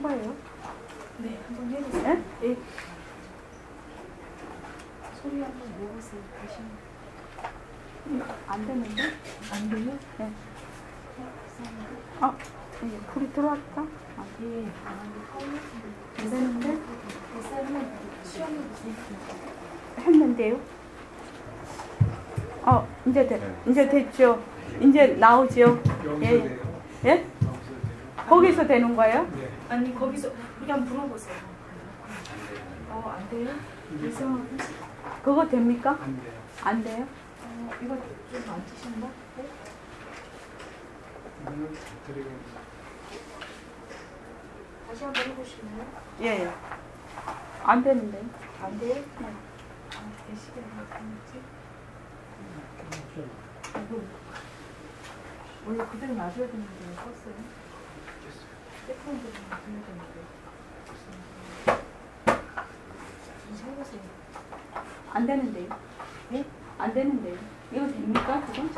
되는 거예요? 네, 한번 해보세요. 네? 네. 소리 한번 내보세요. 다시. 안 되는데? 안 돼요? 네. 감사합니다. 불이 들어왔다? 예, 안 되는데? 한번 시험해보세요. 했는데요? 이제 됐죠? 이제 나오죠? 예. 예? 거기서 되는 거예요? 아니, 거기서 그냥 물어보세요. 안 돼요? 이상하고. 그거 됩니까? 안 돼요. 안 돼요? 이거 좀 만지셨나? 네? 이거는 드리고 다시 한번 해보실래요? 예. 안 되는데. 안 돼요? 네. 대시계 뭐지? 원래 그대로 놔줘야 되는데 썼어요? 세컨드 놔줘야 되는데. 다시 해보세요. 안 되는데요? 네? 안 되는데요? 이거 됩니까? 그거?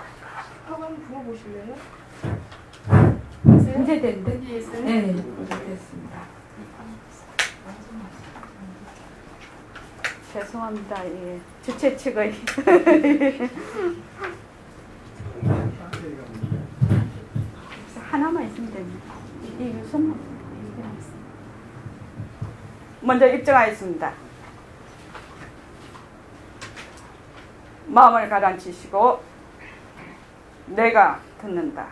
한번 불어보실래요? 이제 됐는데? 네, 했어요? 네, 이제 됐습니다. 죄송합니다. 예. 주최 측의 하나만 있으면 됩니다. 이 유성만 먼저 입증하겠습니다. 마음을 가라앉히시고 내가 듣는다.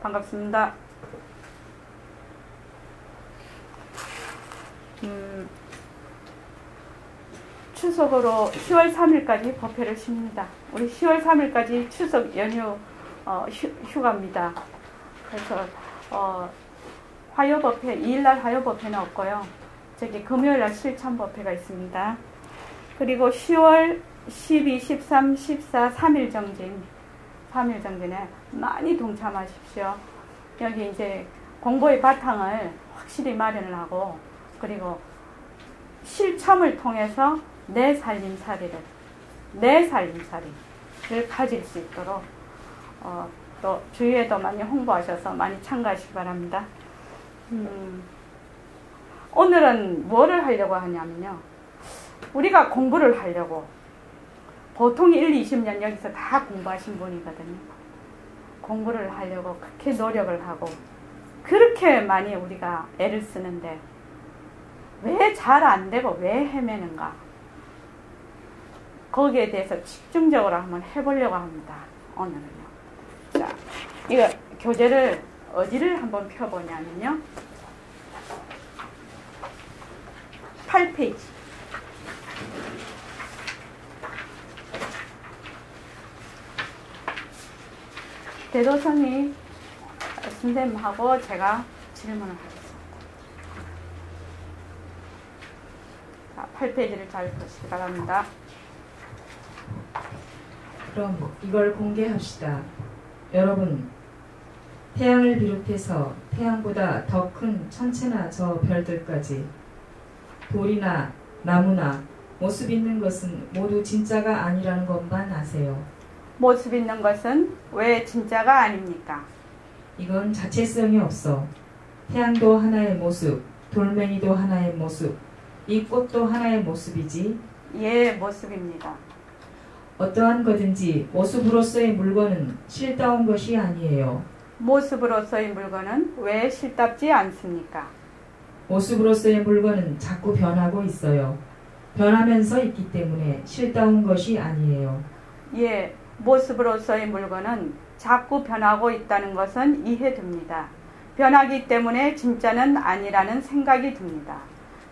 반갑습니다. 추석으로 10월 3일까지 법회를 쉽니다. 우리 10월 3일까지 추석 연휴 휴가입니다. 그래서 화요법회, 2일날 화요법회는 없고요. 저기 금요일날 실천법회가 있습니다. 그리고 10월 12, 13, 14, 3일 정진에 많이 동참하십시오. 여기 이제 공부의 바탕을 확실히 마련을 하고, 그리고 실천을 통해서 내 살림살이를 가질 수 있도록 또 주위에도 많이 홍보하셔서 많이 참가하시기 바랍니다. 오늘은 뭐를 하려고 하냐면요, 우리가 공부를 하려고 보통 1, 20년 여기서 다 공부하신 분이거든요. 공부를 하려고 그렇게 노력을 하고 그렇게 많이 우리가 애를 쓰는데 왜 잘 안 되고 왜 헤매는가, 거기에 대해서 집중적으로 한번 해보려고 합니다. 오늘은요. 자, 이거 교재를 어디를 한번 펴보냐면요, 8페이지. 대도선이 선생님하고 제가 질문을 하겠습니다. 자, 8페이지를 잘 보시기 바랍니다. 그럼 이걸 공개합시다. 여러분, 태양을 비롯해서 태양보다 더 큰 천체나 저 별들까지, 돌이나 나무나 모습 있는 것은 모두 진짜가 아니라는 것만 아세요. 모습 있는 것은 왜 진짜가 아닙니까? 이건 자체성이 없어. 태양도 하나의 모습, 돌멩이도 하나의 모습, 이 꽃도 하나의 모습이지. 예, 모습입니다. 어떠한 거든지 모습으로서의 물건은 실다운 것이 아니에요. 모습으로서의 물건은 왜 실답지 않습니까? 모습으로서의 물건은 자꾸 변하고 있어요. 변하면서 있기 때문에 실다운 것이 아니에요. 예, 모습으로서의 물건은 자꾸 변하고 있다는 것은 이해됩니다. 변하기 때문에 진짜는 아니라는 생각이 듭니다.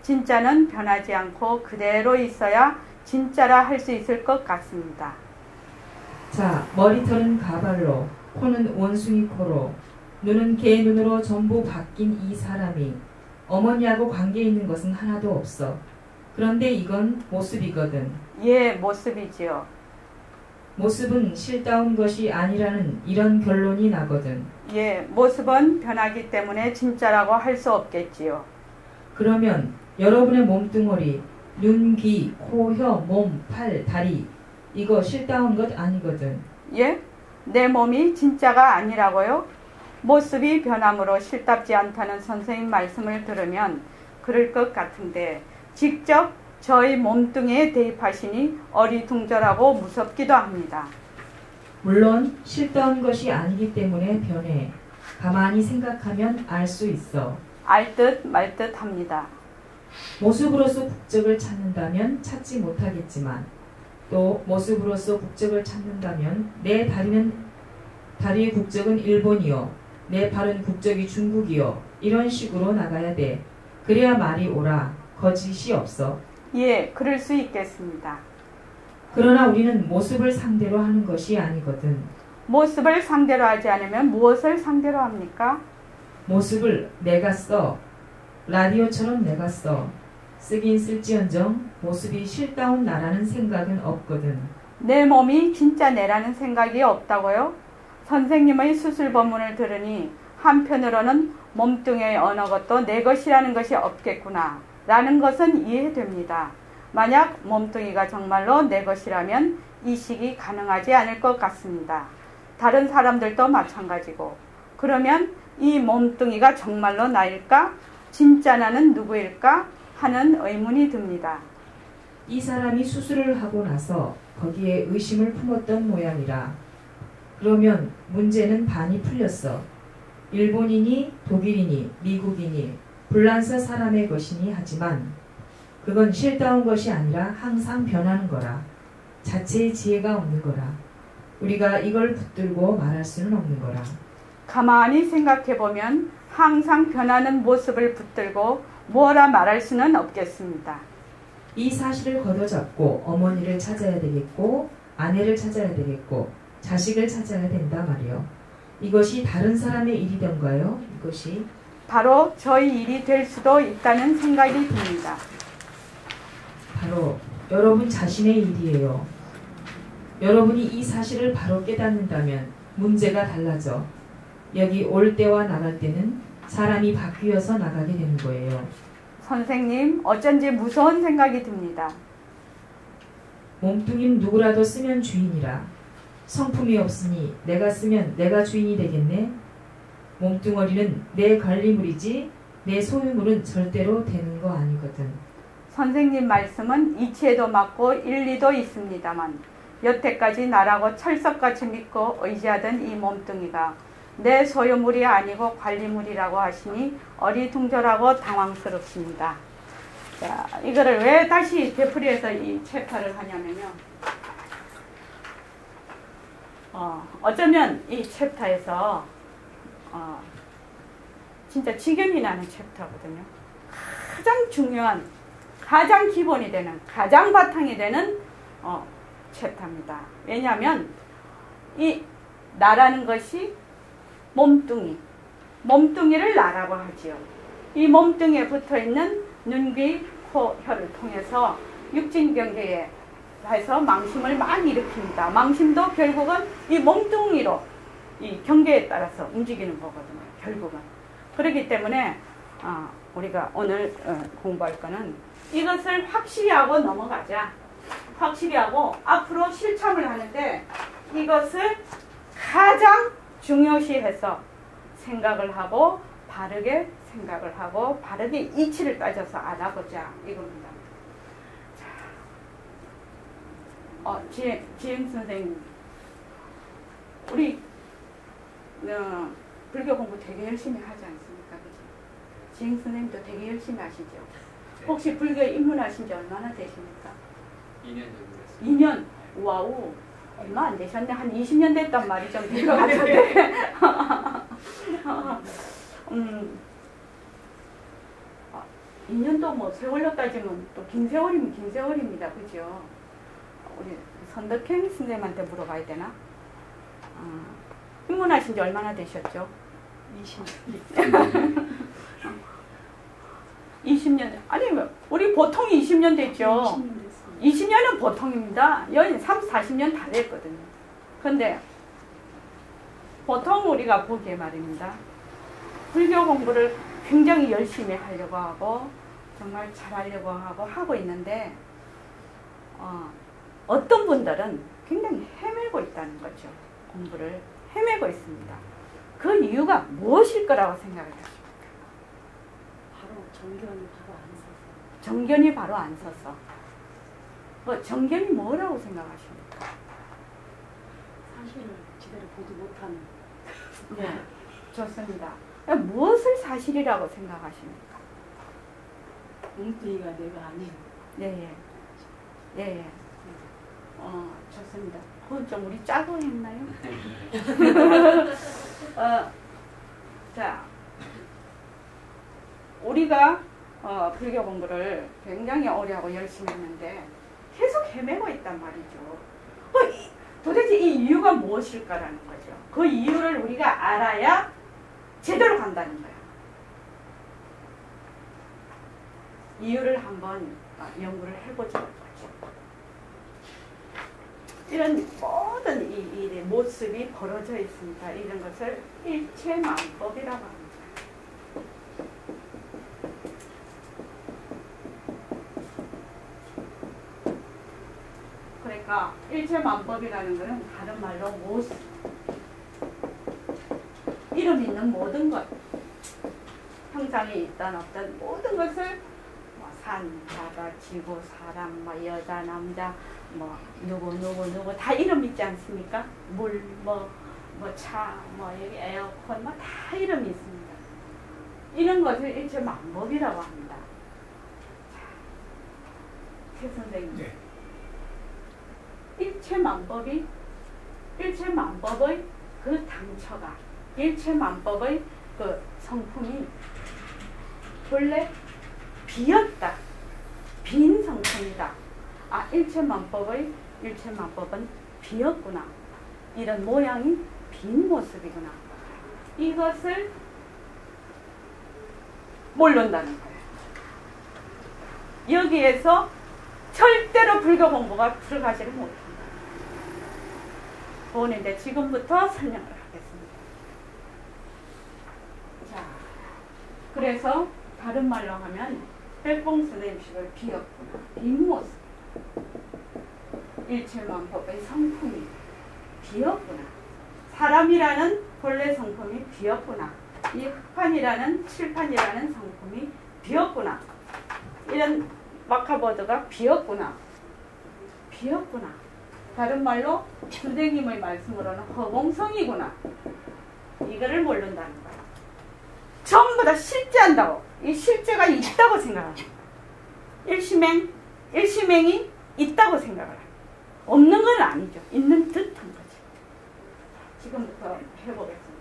진짜는 변하지 않고 그대로 있어야 진짜라 할 수 있을 것 같습니다. 자, 머리털은 가발로, 코는 원숭이 코로, 눈은 개 눈으로 전부 바뀐 이 사람이 어머니하고 관계 있는 것은 하나도 없어. 그런데 이건 모습이거든. 예, 모습이지요. 모습은 실다운 것이 아니라는 이런 결론이 나거든. 예, 모습은 변하기 때문에 진짜라고 할 수 없겠지요. 그러면 여러분의 몸뚱어리, 눈, 귀, 코, 혀, 몸, 팔, 다리 이거 실다운 것 아니거든. 예? 내 몸이 진짜가 아니라고요? 모습이 변함으로 실답지 않다는 선생님 말씀을 들으면 그럴 것 같은데 직접 저희 몸뚱이에 대입하시니 어리둥절하고 무섭기도 합니다. 물론 실다운 것이 아니기 때문에 변해. 가만히 생각하면 알 수 있어. 알 듯 말 듯 합니다. 모습으로서 국적을 찾는다면 찾지 못하겠지만 또 모습으로서 국적을 찾는다면 내 다리의 국적은 일본이요. 내 발은 국적이 중국이요. 이런 식으로 나가야 돼. 그래야 말이 옳아. 거짓이 없어. 예, 그럴 수 있겠습니다. 그러나 우리는 모습을 상대로 하는 것이 아니거든. 모습을 상대로 하지 않으면 무엇을 상대로 합니까? 모습을 내가 써. 라디오처럼 내가 써. 쓰긴 쓸지언정 모습이 실다운 나라는 생각은 없거든. 내 몸이 진짜 내라는 생각이 없다고요? 선생님의 수술 법문을 들으니 한편으로는 몸뚱이의 어느 것도 내 것이라는 것이 없겠구나 라는 것은 이해됩니다. 만약 몸뚱이가 정말로 내 것이라면 이식이 가능하지 않을 것 같습니다. 다른 사람들도 마찬가지고. 그러면 이 몸뚱이가 정말로 나일까? 진짜 나는 누구일까? 하는 의문이 듭니다. 이 사람이 수술을 하고 나서 거기에 의심을 품었던 모양이라. 그러면 문제는 반이 풀렸어. 일본인이 독일인이 미국인이 불란서 사람의 것이니 하지만 그건 실다운 것이 아니라 항상 변하는 거라. 자체의 지혜가 없는 거라. 우리가 이걸 붙들고 말할 수는 없는 거라. 가만히 생각해보면 항상 변하는 모습을 붙들고 뭐라 말할 수는 없겠습니다. 이 사실을 걷어잡고 어머니를 찾아야 되겠고 아내를 찾아야 되겠고 자식을 찾아야 된다 말이요. 이것이 다른 사람의 일이던가요? 이것이 바로 저희 일이 될 수도 있다는 생각이 듭니다. 바로 여러분 자신의 일이에요. 여러분이 이 사실을 바로 깨닫는다면 문제가 달라져. 여기 올 때와 나갈 때는 사람이 바뀌어서 나가게 되는 거예요. 선생님, 어쩐지 무서운 생각이 듭니다. 몸뚱이는 누구라도 쓰면 주인이라. 성품이 없으니 내가 쓰면 내가 주인이 되겠네. 몸뚱어리는 내 관리물이지 내 소유물은 절대로 되는 거 아니거든. 선생님 말씀은 이치에도 맞고 일리도 있습니다만 여태까지 나라고 철석같이 믿고 의지하던 이 몸뚱이가 내 소유물이 아니고 관리물이라고 하시니 어리둥절하고 당황스럽습니다. 자, 이거를 왜 다시 되풀이해서 이 챕터를 하냐면요. 어쩌면 이 챕터에서 진짜 직연이 나는 챕터거든요. 가장 중요한, 가장 기본이 되는, 가장 바탕이 되는 챕터입니다. 왜냐하면 이 나라는 것이 몸뚱이를 나라고 하지요. 이 몸뚱이에 붙어있는 눈, 귀, 코, 혀를 통해서 육진경계에 해서 망심을 많이 일으킵니다. 망심도 결국은 이 몸뚱이로 이 경계에 따라서 움직이는 거거든요. 결국은. 그렇기 때문에 우리가 오늘 공부할 거는 이것을 확실히 하고 넘어가자. 확실히 하고 앞으로 실천을 하는데 이것을 가장 중요시해서 생각을 하고 바르게 생각을 하고 바르게 이치를 따져서 알아보자 이겁니다. 지행 선생님, 우리 불교 공부 되게 열심히 하지 않습니까? 그죠? 지행 선생님도 되게 열심히 하시죠? 네. 혹시 불교에 입문하신 지 얼마나 되십니까? 2년 정도 됐습니다. 2년? 와우, 얼마 안 되셨네. 한 20년 됐단 말이 좀 될 것 같은데. 2년도 뭐 세월로 따지면 또 긴 세월이면 긴 세월입니다. 그죠? 우리 선덕행 선생님한테 물어봐야 되나? 입문하신 지 얼마나 되셨죠? 20년. 20년. 아니, 우리 보통 20년 됐죠? 20년 됐어요. 20년은 보통입니다. 여기 30, 40년 다 됐거든요. 근데 보통 우리가 보기에 말입니다. 불교 공부를 굉장히 열심히 하려고 하고 정말 잘하려고 하고 있는데 어떤 분들은 굉장히 헤매고 있다는 거죠. 공부를 헤매고 있습니다. 그 이유가 무엇일 거라고 생각을 하십니까? 바로 정견이 바로 안 서서. 정견이 바로 안 서서. 정견이 뭐라고 생각하십니까? 사실을 제대로 보지 못하는. 네, 좋습니다. 무엇을 사실이라고 생각하십니까? 뭉뚱이가 내가 아닌. 예. 좋습니다. 그건 좀 우리 짜고 했나요? 자, 우리가 불교 공부를 굉장히 오래 하고 열심히 했는데 계속 헤매고 있단 말이죠. 도대체 이 이유가 무엇일까라는 거죠. 그 이유를 우리가 알아야 제대로 간다는 거야. 이유를 한번 연구를 해보자는 거죠. 이런 모든 이 일의 모습이 벌어져 있습니다. 이런 것을 일체만법이라고 합니다. 그러니까 일체만법이라는 것은 다른 말로 모습, 이름 있는 모든 것, 형상이 있던 없던 모든 것을 산, 바다, 지구, 사람, 여자, 남자, 누구 다 이름 있지 않습니까? 물, 차, 여기 에어컨, 다 이름이 있습니다. 이런 것을 일체만법이라고 합니다. 최 선생님. 네. 일체만법의 그 당처가, 일체만법의 그 성품이 본래 비었다. 빈 성품이다. 일체만법은 비었구나. 이런 모양이 빈 모습이구나. 이것을 모른다는 거예요. 여기에서 절대로 불교 공부가 들어가지를 못합니다. 그건 이제 지금부터 설명을 하겠습니다. 자, 그래서 다른 말로 하면 백봉 선생님식을 비었구나. 빈 모습. 일체만법의 성품이 비었구나. 사람이라는 본래 성품이 비었구나. 이 흑판이라는 칠판이라는 성품이 비었구나. 이런 마카보드가 비었구나. 다른 말로 선생님의 말씀으로는 허공성이구나. 이거를 모른다는 거야. 전부 다 실제한다고. 이 실제가 있다고 생각합니다. 일심행이 있다고 생각을 합니다. 없는 건 아니죠. 있는 듯한 거죠. 지금부터 해보겠습니다.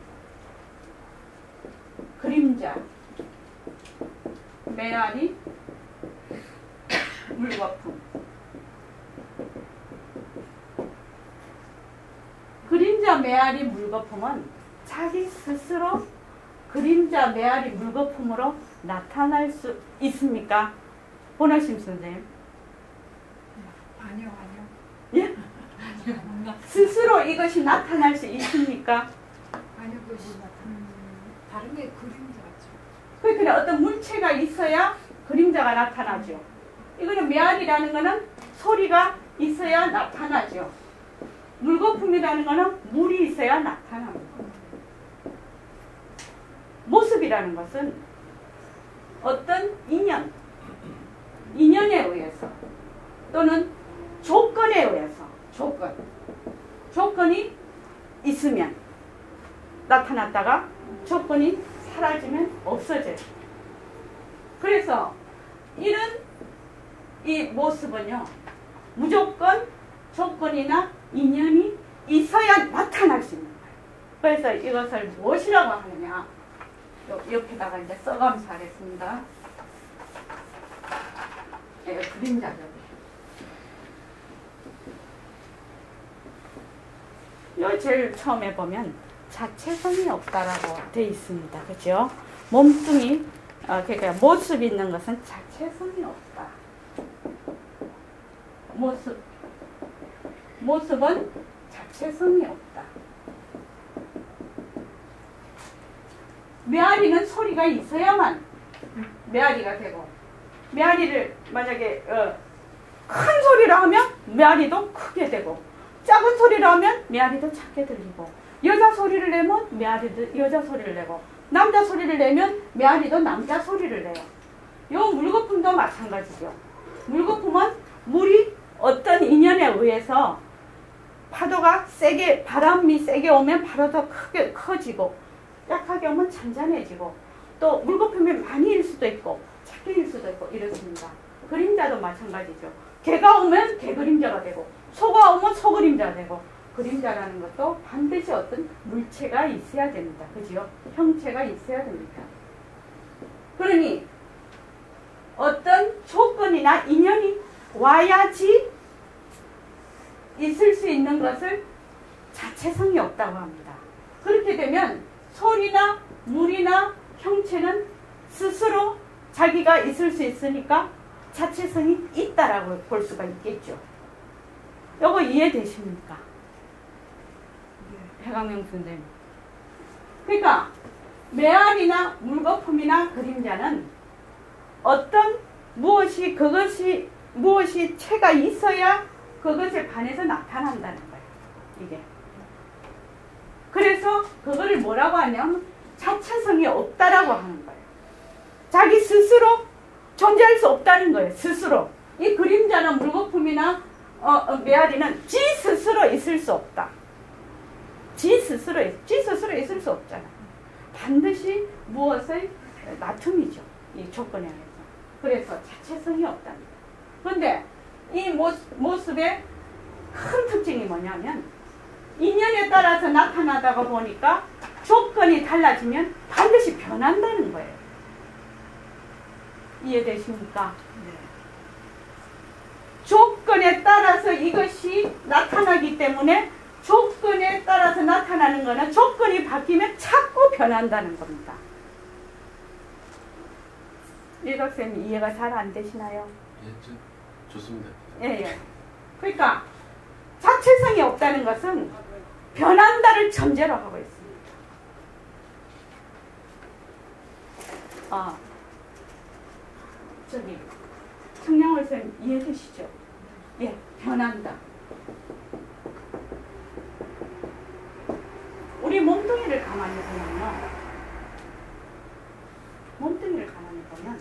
그림자, 메아리, 물거품. 그림자, 메아리, 물거품은 자기 스스로 그림자, 메아리, 물거품으로 나타날 수 있습니까? 보나심 선생님. 아니요. 예? 스스로 이것이 나타날 수 있습니까? 아니요, 그것이 다른 게 그림자 같죠. 그러니까 어떤 물체가 있어야 그림자가 나타나죠. 이거는 메아리라는 거는 소리가 있어야 나타나죠. 물거품이라는 거는 물이 있어야 나타납니다. 모습이라는 것은 어떤 인연에 의해서 또는 조건에 의해서 조건이 있으면 나타났다가 조건이 사라지면 없어져요. 그래서 이런 이 모습은요, 무조건 조건이나 인연이 있어야 나타날 수 있는 거예요. 그래서 이것을 무엇이라고 하느냐? 요 옆에다가 이제 써가면서 하겠습니다. 네, 그림자죠. 요 제일 처음에 보면 자체성이 없다라고 돼 있습니다. 그죠? 몸뚱이, 그러니까 모습이 있는 것은 자체성이 없다. 모습은 자체성이 없다. 메아리는 소리가 있어야만 메아리가 되고, 메아리를 만약에 큰 소리를 하면 메아리도 크게 되고, 작은 소리를 하면 메아리도 작게 들리고, 여자 소리를 내면 메아리도 여자 소리를 내고, 남자 소리를 내면 메아리도 남자 소리를 내요. 요 물거품도 마찬가지죠. 물거품은 물이 어떤 인연에 의해서 파도가 세게, 바람이 세게 오면 파도가 크게 커지고, 약하게 오면 잔잔해지고, 또 물거품이 많이 일 수도 있고 작게 일 수도 있고 이렇습니다. 그림자도 마찬가지죠. 개가 오면 개그림자가 되고, 소가 오면 소그림자가 되고, 그림자라는 것도 반드시 어떤 물체가 있어야 됩니다. 그죠? 형체가 있어야 됩니다. 그러니 어떤 조건이나 인연이 와야지 있을 수 있는 것을 자체성이 없다고 합니다. 그렇게 되면 소리나 물이나 형체는 스스로 자기가 있을 수 있으니까 자체성이 있다라고 볼 수가 있겠죠. 요거 이해되십니까? 해강명 선생님. 그러니까 메아리나 물거품이나 그림자는 어떤 무엇이 체가 있어야 그것에 반해서 나타난다는 거예요. 이게. 그래서 그거를 뭐라고 하냐면 자체성이 없다라고 하는 거예요. 자기 스스로 존재할 수 없다는 거예요. 스스로. 이 그림자나 물거품이나 메아리는 지 스스로 있을 수 없다. 지 스스로 있을 수 없잖아. 반드시 무엇의 나툼이죠. 이 조건에 의해서. 그래서 자체성이 없답니다. 그런데 이 모습의 큰 특징이 뭐냐면 인연에 따라서 나타나다가 보니까 조건이 달라지면 반드시 변한다는 거예요. 이해되십니까? 네. 조건에 따라서 이것이 나타나기 때문에 조건에 따라서 나타나는 거는 조건이 바뀌면 자꾸 변한다는 겁니다. 일각쌤 이해가 잘 안 되시나요? 예, 좋습니다. 예. 그러니까 자체성이 없다는 것은 변한다를 전제로 하고 있습니다. 저기 청량월 쌤 이해되시죠? 예, 변한다. 우리 몸뚱이를 가만히 보면요. 몸뚱이를 가만히 보면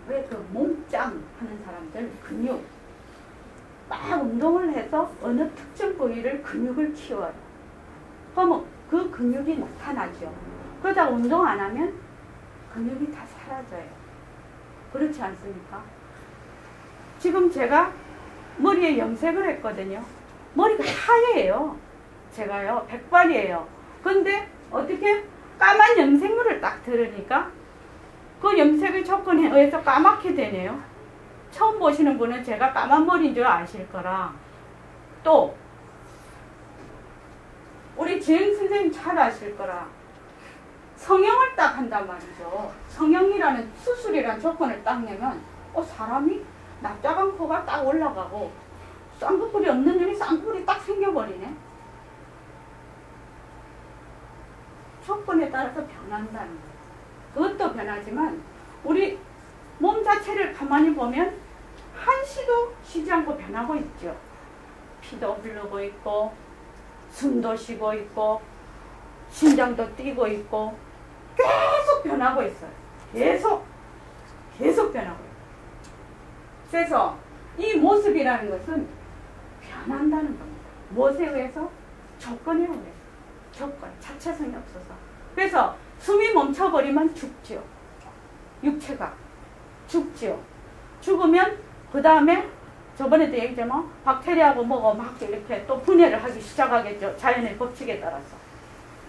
왜 그 몸짱 하는 사람들 근육 막 운동을 해서 어느 특정 부위를 근육을 키워요. 그러면 그 근육이 나타나죠. 그러다가 운동 안 하면 근육이 다 사라져요. 그렇지 않습니까? 지금 제가 머리에 염색을 했거든요. 머리가 하얘요. 제가요, 백발이에요. 근데 어떻게 까만 염색물을 딱 들으니까 그 염색의 조건에 의해서 까맣게 되네요. 처음 보시는 분은 제가 까만 머리인 줄 아실 거라. 또 우리 지행 선생님 잘 아실 거라. 성형을 딱 한단 말이죠. 성형이라는 수술이라는 조건을 딱 내면 사람이 납작한 코가 딱 올라가고 쌍꺼풀이 없는 눈이 쌍꺼풀이 딱 생겨버리네. 조건에 따라서 변한다는 거예요. 그것도 변하지만 우리 몸 자체를 가만히 보면 한시도 쉬지 않고 변하고 있죠. 피도 흐르고 있고 숨도 쉬고 있고 심장도 뛰고 있고 계속 변하고 있어요. 계속 변하고 있어요. 그래서 이 모습이라는 것은 변한다는 겁니다. 무엇에 의해서? 조건에 의해서. 조건, 자체성이 없어서. 그래서 숨이 멈춰버리면 죽죠. 육체가 죽죠. 죽으면 그 다음에 저번에도 얘기했지만 박테리아하고 뭐가 막 이렇게 또 분해를 하기 시작하겠죠. 자연의 법칙에 따라서.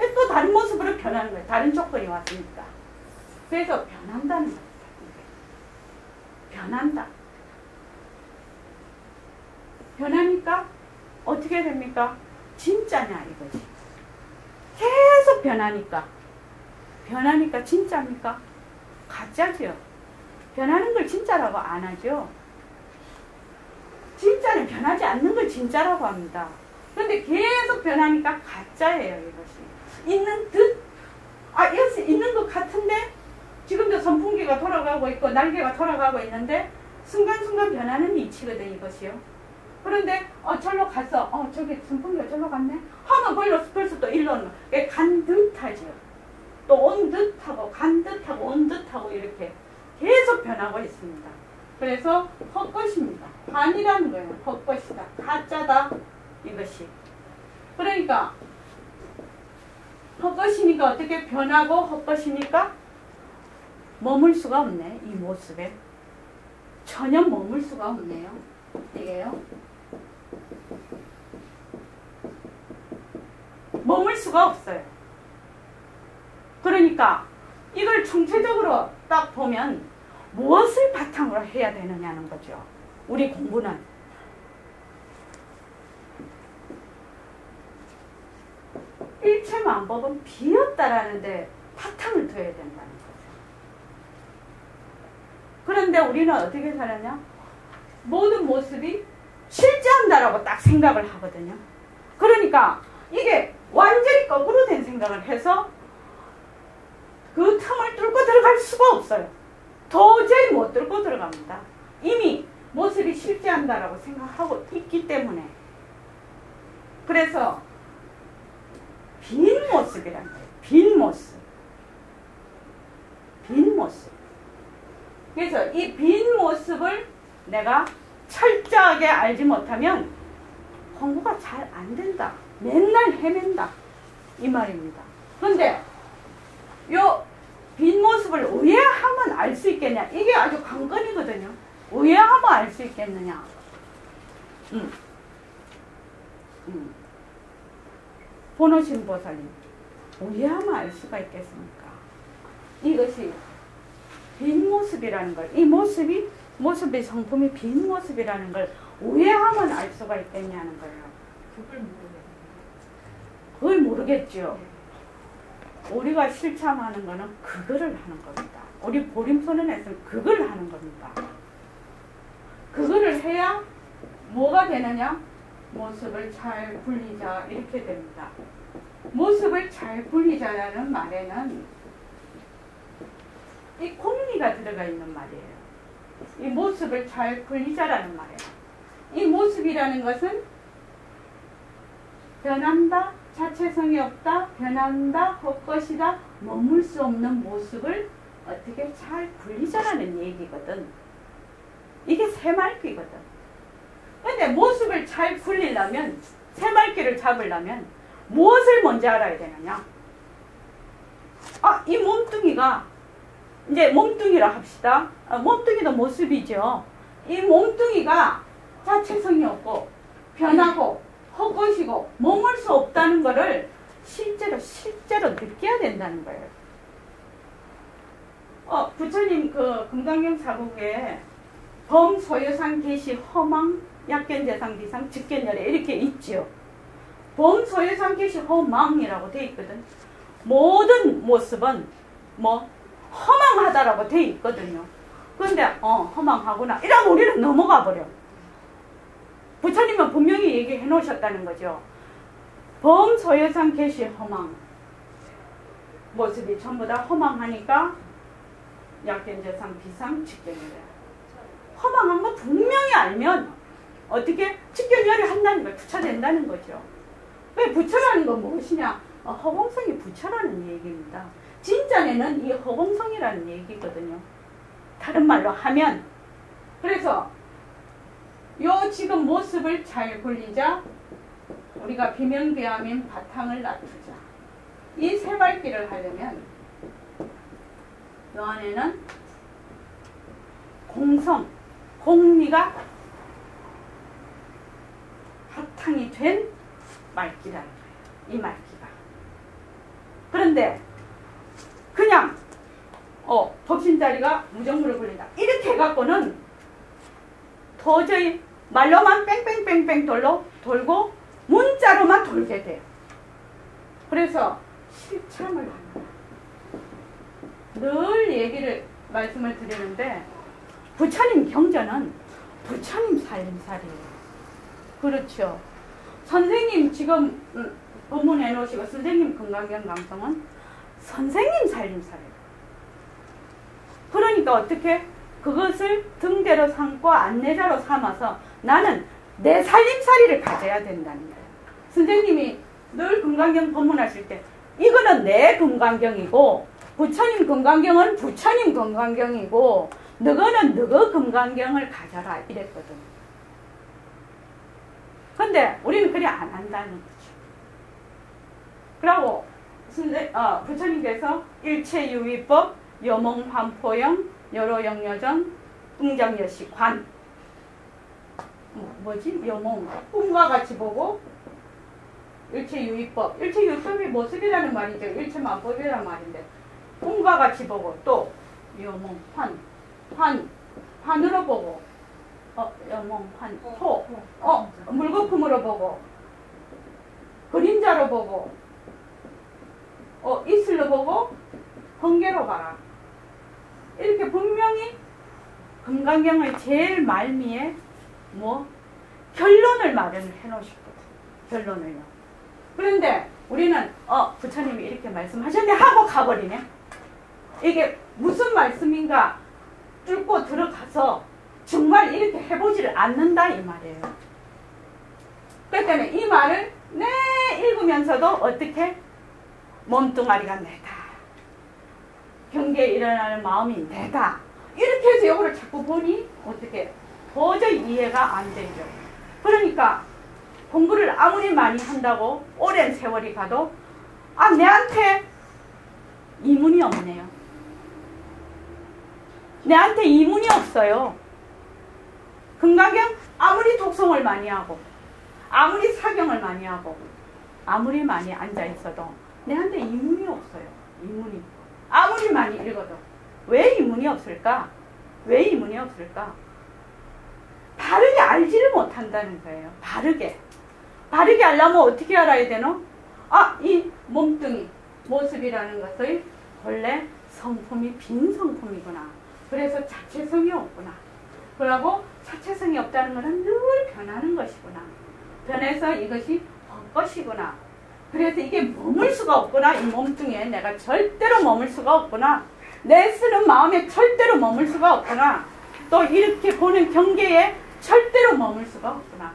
또 다른 모습으로 변하는 거예요. 다른 조건이 왔으니까. 그래서 변한다는 거예요. 변한다. 변하니까 어떻게 됩니까? 진짜냐 이거지. 계속 변하니까 진짜입니까? 가짜죠. 변하는 걸 진짜라고 안 하죠. 진짜는 변하지 않는 걸 진짜라고 합니다. 그런데 계속 변하니까 가짜예요. 이것이 있는 듯 여기 있는 것 같은데 지금도 선풍기가 돌아가고 있고 날개가 돌아가고 있는데 순간순간 변하는 이치거든 이것이요. 그런데 절로 가서 저기 선풍기가 절로 갔네 하면 벌써 또 일로 간 듯하죠. 또 온 듯하고 간 듯하고 온 듯하고 이렇게 계속 변하고 있습니다. 그래서 헛것입니다. 반이라는 거예요. 헛것이다. 가짜다. 이것이. 그러니까 헛것이니까 어떻게 변하고 헛것이니까 머물 수가 없네. 이 모습에. 전혀 머물 수가 없네요. 이게요. 머물 수가 없어요. 그러니까 이걸 총체적으로 딱 보면 무엇을 바탕으로 해야 되느냐는 거죠. 우리 공부는. 일체만법은 비었다라는 데 바탕을 둬야 된다는 거죠. 그런데 우리는 어떻게 살았냐? 모든 모습이 실제한다라고 딱 생각을 하거든요. 그러니까 이게 완전히 거꾸로 된 생각을 해서 그 틈을 뚫고 들어갈 수가 없어요. 도저히 못 뚫고 들어갑니다. 이미 모습이 실제한다라고 생각하고 있기 때문에. 그래서 빈 모습이란 거예요. 빈 모습. 빈 모습. 그래서 이 빈 모습을 내가 철저하게 알지 못하면 공부가 잘 안 된다. 맨날 헤맨다. 이 말입니다. 그런데 요 빈 모습을 의아하면 알 수 있겠냐? 이게 아주 관건이거든요. 의아하면 알 수 있겠느냐? 보노신 보살님, 의아하면 알 수가 있겠습니까? 이것이 빈 모습이라는 걸, 이 모습의 성품이 빈 모습이라는 걸 의아하면 알 수가 있겠냐는 거예요. 그걸 모르겠죠. 우리가 실참하는 거는 그거를 하는 겁니다. 우리 보림선언에서는 그걸 하는 겁니다. 그거를 해야 뭐가 되느냐? 모습을 잘 굴리자 이렇게 됩니다. 모습을 잘 굴리자라는 말에는 이 공리가 들어가 있는 말이에요. 이 모습을 잘 굴리자라는 말이에요. 이 모습이라는 것은 변한다, 자체성이 없다, 변한다, 헛것이다, 머물 수 없는 모습을 어떻게 잘 굴리자라는 얘기거든. 이게 새말귀거든. 근데 모습을 잘 굴리려면, 새말귀를 잡으려면 무엇을 먼저 알아야 되느냐? 이 몸뚱이가, 이제 몸뚱이라 합시다. 몸뚱이도 모습이죠. 이 몸뚱이가 자체성이 없고, 변하고, 헛것이고, 머물 수 없다는 것을 실제로 느껴야 된다는 거예요. 부처님 그 금강경 사국에 범소유상 계시 허망 약견재상 비상 직견열애 이렇게 있죠. 범소유상 계시 허망이라고 돼 있거든. 모든 모습은 뭐 허망하다라고 돼 있거든요. 그런데 허망하구나 이러면 우리는 넘어가 버려. 부처님은 분명히 얘기해 놓으셨다는 거죠. 범소유상 계시 허망 모습이 전부 다 허망하니까 약견재상 비상 직견열애. 허망한 거 분명히 알면 어떻게 직견열애 한다는 거예요. 부처된다는 거죠. 왜 부처라는 건 무엇이냐? 허공성이 부처라는 얘기입니다. 진짜에는 이 허공성이라는 얘기거든요. 다른 말로 하면 그래서 요 지금 모습을 잘 굴리자. 우리가 비명비암인 바탕을 낮추자. 이 세 발길을 하려면 요 안에는 공성, 공리가 바탕이 된 말기라는 거예요. 이 말기가. 그런데 그냥 법신자리가 무정부를 굴린다. 이렇게 해갖고는 도저히 말로만 뺑뺑뺑뺑 돌고 문자로만 돌게 돼요. 그래서 실참을 합니다. 늘 말씀을 드리는데 부처님 경전은 부처님 살림살이에요. 그렇죠. 선생님 지금 법문해 놓으시고 선생님 건강경 강성은 선생님 살림살이에요. 그러니까 어떻게 그것을 등대로 삼고 안내자로 삼아서 나는 내 살림살이를 가져야 된다는 거예요. 선생님이 늘 건강경 법문하실 때 이거는 내 건강경이고 부처님 건강경은 부처님 건강경이고 너거는 너거 건강경을 가져라 이랬거든. 근데 우리는 그래 안 한다는 거죠. 그러고 부처님께서 일체유의법 여몽환포영 여로영여정 응정여시 관 여몽 꿈과 같이 보고 일체유의법이 모습이라는 말이죠. 일체만법이라는 말인데 꿈과 같이 보고 또 여몽 환으로 보고 여몽 환토 물거품으로 보고 그림자로 보고 이슬로 보고 번개로 봐라. 이렇게 분명히 건강경의 제일 말미에 결론을 마련을 해놓으셨거든. 결론을요. 그런데 우리는 부처님이 이렇게 말씀하셨네 하고 가버리네. 이게 무슨 말씀인가 뚫고 들어가서 정말 이렇게 해보지를 않는다 이 말이에요. 그렇기 때문에 이 말을 읽으면서도 어떻게 몸뚱아리가 내다. 경계에 일어나는 마음이 내다. 이렇게 해서 이거를 자꾸 보니 어떻게 도저히 이해가 안 되죠. 그러니까 공부를 아무리 많이 한다고 오랜 세월이 가도 내한테 이문이 없네요. 내한테 이문이 없어요. 건강경 아무리 독송을 많이 하고 아무리 사경을 많이 하고 아무리 많이 앉아있어도 내한테 이문이 없어요. 이문이. 아무리 많이 읽어도. 왜 이문이 없을까? 왜 이문이 없을까? 바르게 알지를 못한다는 거예요. 바르게 알려면 어떻게 알아야 되노? 이 몸뚱이 모습이라는 것의 본래 성품이 빈 성품이구나. 그래서 자체성이 없구나. 그러고 자체성이 없다는 것은 늘 변하는 것이구나. 변해서 이것이 헛것이구나. 그래서 이게 머물 수가 없구나. 이 몸뚱이에 내가 절대로 머물 수가 없구나. 내 쓰는 마음에 절대로 머물 수가 없구나. 또 이렇게 보는 경계에 절대로 머물 수가 없구나.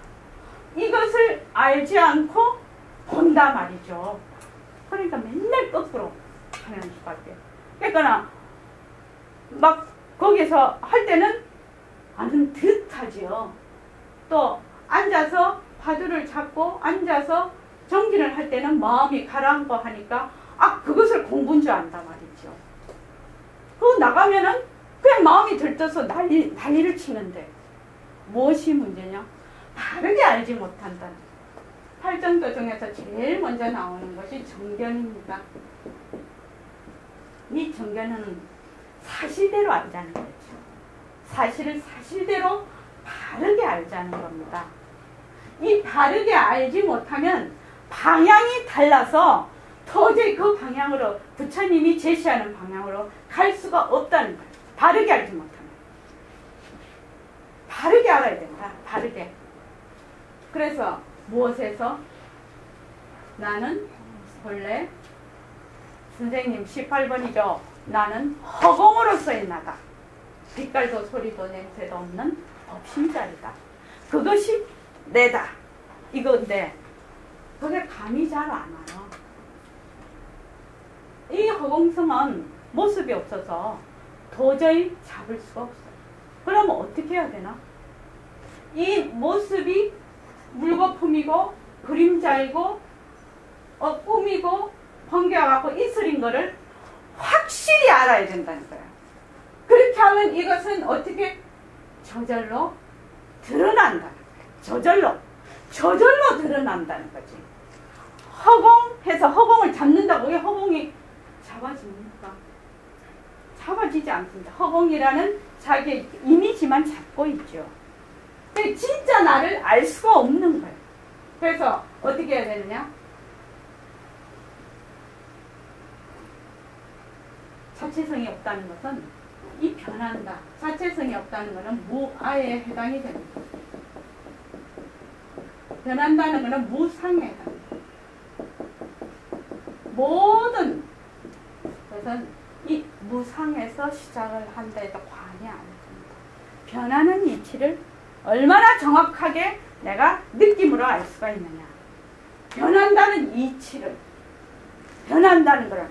이것을 알지 않고 본다 말이죠. 그러니까 맨날 거꾸로 하는 수밖에. 그러니까 막 거기서 할 때는 아는 듯 하지요. 또 앉아서 화두를 잡고 앉아서 정진을 할 때는 마음이 가라앉고 하니까 그것을 공부인 줄 안다 말이죠. 그거 나가면은 그냥 마음이 들떠서 난리를 치는데 무엇이 문제냐? 바르게 알지 못한다는. 팔정도 중에서 제일 먼저 나오는 것이 정견입니다. 이 정견은 사실대로 알자는 거죠. 사실을 사실대로 바르게 알자는 겁니다. 이 바르게 알지 못하면 방향이 달라서 도저히 그 방향으로 부처님이 제시하는 방향으로 갈 수가 없다는 거예요. 바르게 알지 못하면. 바르게 알아야 된다. 바르게. 그래서 무엇에서? 나는 본래 선생님 18번이죠. 나는 허공으로서의 나다. 빛깔도 소리도 냄새도 없는 법신자리다. 그것이 내다. 이건데 그게 감이 잘 안 와요. 이 허공성은 모습이 없어서 도저히 잡을 수가 없어요. 그러면 어떻게 해야 되나? 이 모습이 물거품이고 그림자이고 꿈이고 번개와 같고 이슬인 거를 확실히 알아야 된다는 거예요. 그렇게 하면 이것은 어떻게 저절로 드러난다는 거예요. 저절로 드러난다는 거지. 허공해서 허공을 잡는다고 왜 허공이 잡아집니까? 잡아지지 않습니다. 허공이라는 자기의 이미지만 잡고 있죠. 근데 진짜 나를 알 수가 없는 거예요. 그래서 어떻게 해야 되느냐? 자체성이 없다는 것은 이 변한다. 자체성이 없다는 것은 무아에 해당이 됩니다. 변한다는 것은 무상에 해당합니다. 모든 것은 이 무상에서 시작을 한다 해도 과언이 아닙니다. 변하는 이치를 얼마나 정확하게 내가 느낌으로 알 수가 있느냐. 변한다는 이치를, 변한다는 것을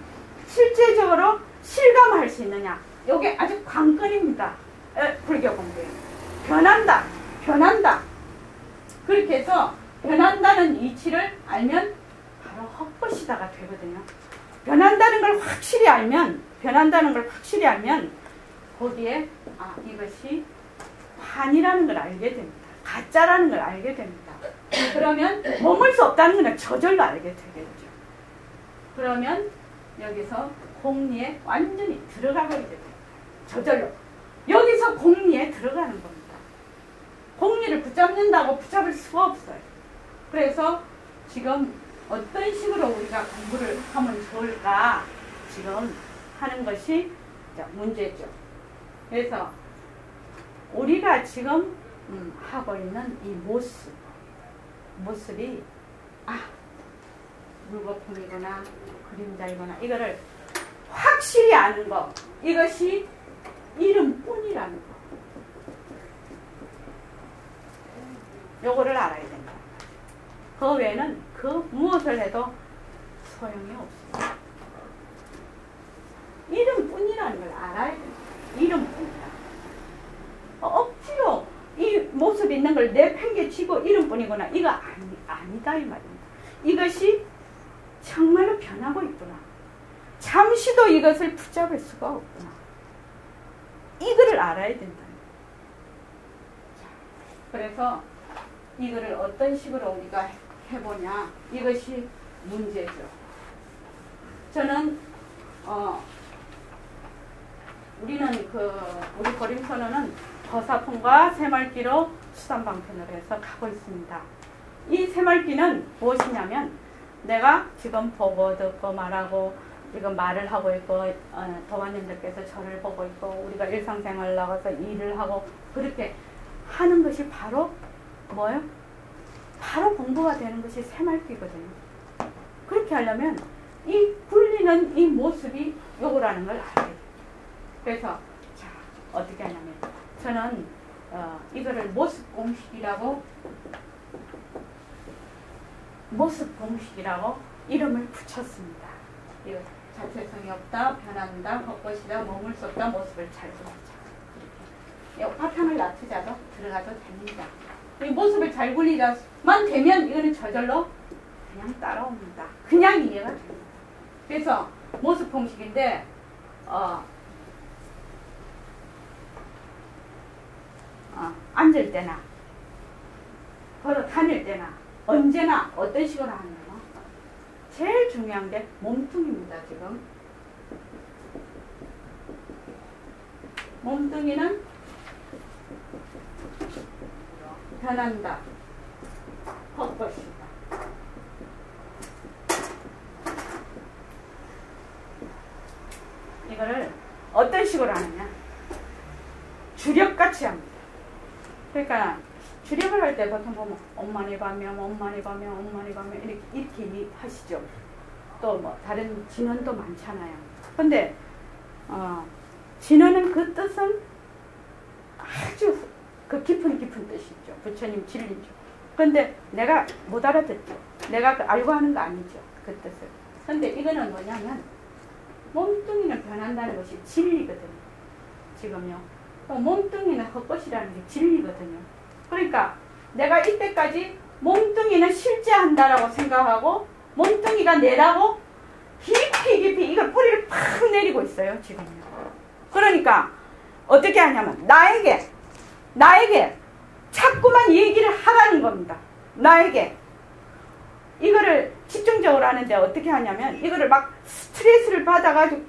실제적으로 실감할 수 있느냐. 이게 아주 관건입니다. 불교 공부에. 변한다, 변한다. 그렇게 해서 변한다는 이치를 알면 바로 헛것이다가 되거든요. 변한다는 걸 확실히 알면, 변한다는 걸 확실히 알면 거기에 이것이 환이라는 걸 알게 됩니다. 가짜라는 걸 알게 됩니다. 그러면 머물 수 없다는 건 저절로 알게 되겠죠. 그러면 여기서 공리에 완전히 들어가게 됩니다. 저절로. 여기서 공리에 들어가는 겁니다. 공리를 붙잡는다고 붙잡을 수가 없어요. 그래서 지금 어떤 식으로 우리가 공부를 하면 좋을까 지금 하는 것이 문제죠. 그래서 우리가 지금 하고 있는 이 모습이 물거품이거나 그림자이거나 이거를 확실히 아는 것, 이것이 이름뿐이라는 것. 요거를 알아야 된다. 그 외에는 그 무엇을 해도 소용이 없습니다. 이름뿐이라는 걸 알아야 된다. 이름뿐이다. 억지로 이 모습 있는 걸 내팽개치고 이름뿐이거나 이거 아니다 이 말입니다. 이것이 정말로 변하고 있구나. 잠시도 이것을 붙잡을 수가 없구나. 이거를 알아야 된다. 그래서 이거를 어떤 식으로 우리가 해보냐, 이것이 문제죠. 저는 우리는 우리 고림선언은 거사품과 새말기로 수단방편으로 해서 가고 있습니다. 이 새말기는 무엇이냐면 내가 지금 보고 듣고 말하고 지금 말을 하고 있고 도마님들께서 저를 보고 있고 우리가 일상생활 나가서 일을 하고 그렇게 하는 것이 바로 뭐예요? 바로 공부가 되는 것이 새말기거든요. 그렇게 하려면 이 굴리는 이 모습이 요거라는 걸 알아야 돼요. 그래서 자 어떻게 하냐면 저는 이거를 모습공식이라고 이름을 붙였습니다. 이거 자체성이 없다, 변한다, 헛것이다, 머물 수 없다, 모습을 잘 굴리자. 바탕을 낮추자도 들어가도 됩니다. 이 모습을 잘 굴리자만 되면 이거는 저절로 그냥 따라옵니다. 그냥 이해가 됩니다. 그래서 모습 공식인데 앉을 때나 걸어 다닐 때나 언제나 어떤 식으로 하느냐. 제일 중요한 게 몸뚱입니다. 지금 몸뚱이는 변한다, 헛것이다. 이거를 어떤 식으로 하느냐. 주력같이 합니다. 그러니까 주력을 할 때 보통 보면 엄마니 가면 이렇게 하시죠. 또 뭐 다른 진언도 많잖아요. 근데 진언은 그 뜻은 아주 그 깊은 뜻이죠. 부처님 진리죠. 근데 내가 못 알아듣죠. 내가 알고 하는 거 아니죠. 그 뜻을. 근데 이거는 뭐냐면 몸뚱이는 변한다는 것이 진리거든요. 지금요. 몸뚱이는 헛것이라는 게 진리거든요. 그러니까 내가 이때까지 몸뚱이는 실제한다라고 생각하고 몸뚱이가 내라고 깊이 이걸 뿌리를 팍 내리고 있어요. 지금요. 그러니까 어떻게 하냐면 나에게 자꾸만 얘기를 하라는 겁니다. 나에게 이거를 집중적으로 하는데 어떻게 하냐면 이거를 막 스트레스를 받아가지고